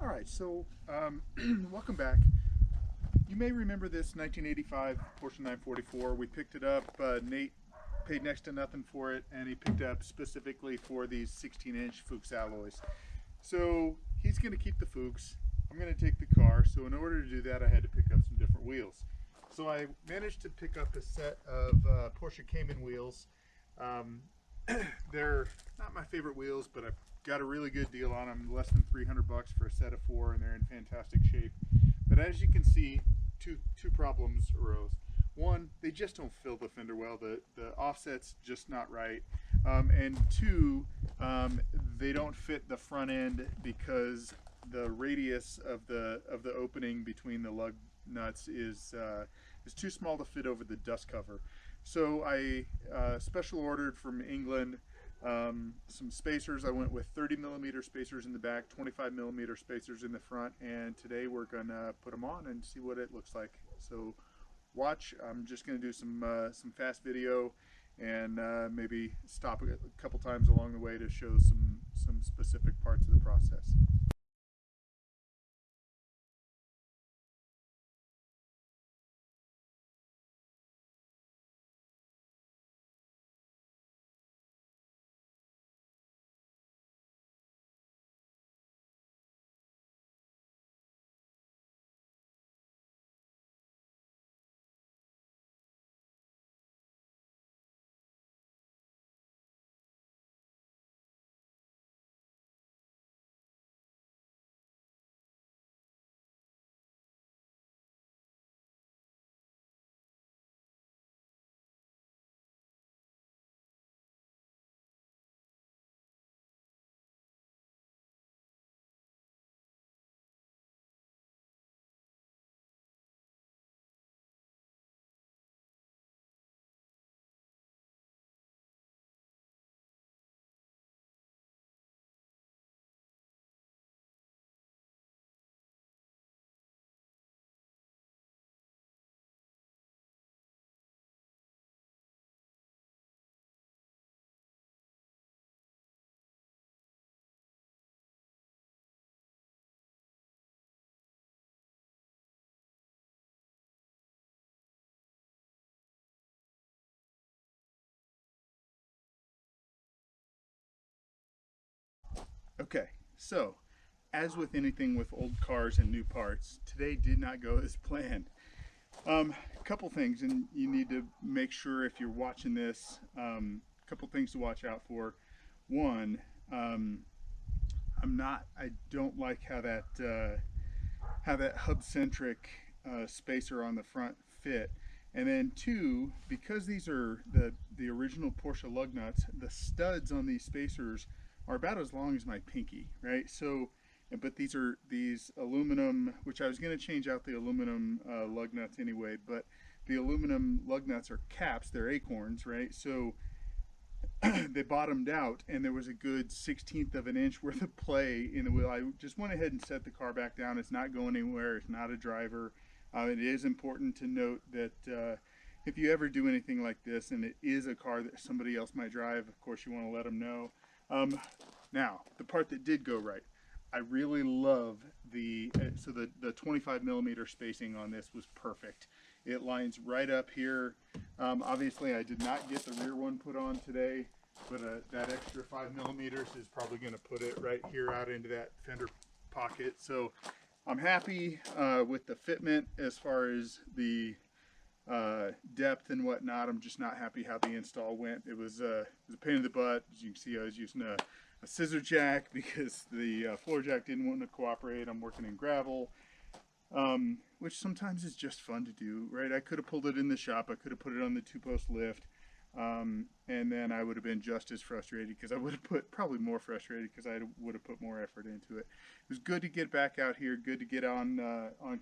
All right, so welcome back. You may remember this 1985 Porsche 944. We picked it up. Nate paid next to nothing for it, and he picked it up specifically for these 16-inch Fuchs alloys. So he's going to keep the Fuchs. I'm going to take the car. So in order to do that, I had to pick up some different wheels. So I managed to pick up a set of Porsche Cayman wheels. Um, they're not my favorite wheels, but I've got a really good deal on them, less than 300 bucks for a set of four, and they're in fantastic shape. But as you can see, two problems arose. One, they just don't fill the fender well. The offset's just not right. And two, they don't fit the front end because the radius of the opening between the lug nuts is too small to fit over the dust cover. So I special ordered from England some spacers. I went with 30 millimeter spacers in the back, 25 millimeter spacers in the front, and today we're gonna put them on and see what it looks like. So watch. I'm just gonna do some fast video and maybe stop a couple times along the way to show some specific parts of the process. Okay, so as with anything with old cars and new parts, today did not go as planned. A couple things, and you need to make sure if you're watching this, a couple things to watch out for. One, I don't like how that hub centric spacer on the front fit. And then two, because these are the original Porsche lug nuts, the studs on these spacers are about as long as my pinky, right? So, but these aluminum, which I was going to change out the aluminum lug nuts anyway, but the aluminum lug nuts are caps, they're acorns, right? So they bottomed out, and there was a good 1/16 of an inch worth of play in the wheel. I just went ahead and set the car back down. It's not going anywhere. It's not a driver. It is important to note that if you ever do anything like this, and it is a car that somebody else might drive, of course you want to let them know. Um, Now, the part that did go right, I really love the 25 millimeter spacing on this was perfect. It lines right up here. Obviously, I did not get the rear one put on today, but that extra 5 millimeters is probably going to put it right here out into that fender pocket. So I'm happy with the fitment as far as the depth and whatnot. I'm just not happy how the install went. It was a pain in the butt. As you can see, I was using a scissor jack because the floor jack didn't want to cooperate. I'm working in gravel, which sometimes is just fun to do, right? I could have pulled it in the shop. I could have put it on the two-post lift, and then I would have been just as frustrated because I would have put probably more frustrated because I would have put more effort into it. It was good to get back out here. Good to get on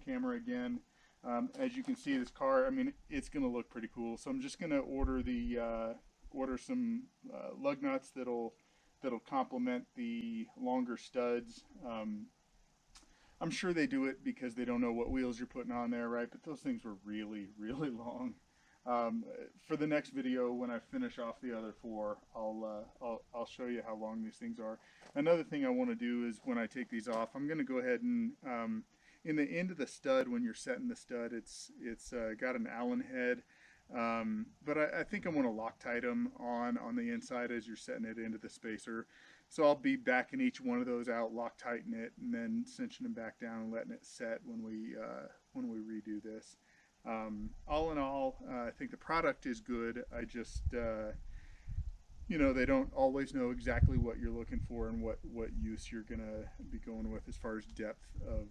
camera again. As you can see, this car, I mean, it's going to look pretty cool. So I'm just going to order some lug nuts that'll complement the longer studs. I'm sure they do it because they don't know what wheels you're putting on there, right? But those things were really, really long. For the next video, when I finish off the other four, I'll show you how long these things are. Another thing I want to do is when I take these off, I'm going to go ahead and in the end of the stud, when you're setting the stud, it's got an Allen head, but I think I want to Loctite them on the inside as you're setting it into the spacer. So I'll be backing each one of those out, Loctiting it, and then cinching them back down and letting it set when we redo this. All in all, I think the product is good. I just, you know, they don't always know exactly what you're looking for and what use you're going to be going with as far as depth of,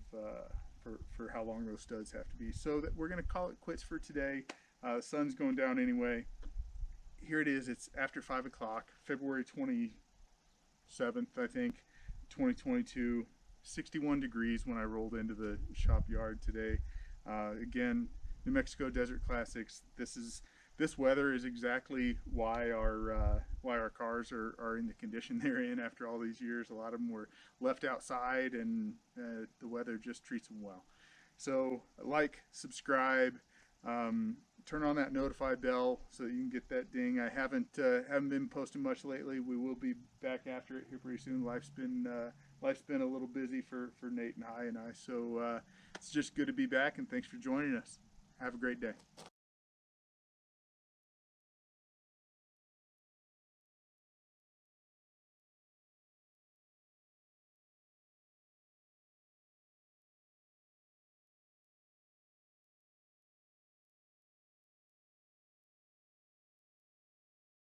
for how long those studs have to be. So that we're going to call it quits for today. The sun's going down anyway. Here it is. It's after 5 o'clock, February 27th, I think, 2022. 61 degrees when I rolled into the shop yard today. Again, New Mexico Desert Classics. This weather is exactly why our cars are in the condition they're in after all these years. A lot of them were left outside, and the weather just treats them well. So like, subscribe, turn on that notify bell so that you can get that ding. I haven't been posting much lately. We will be back after it here pretty soon. Life's been a little busy for Nate and I, so it's just good to be back, and thanks for joining us. Have a great day.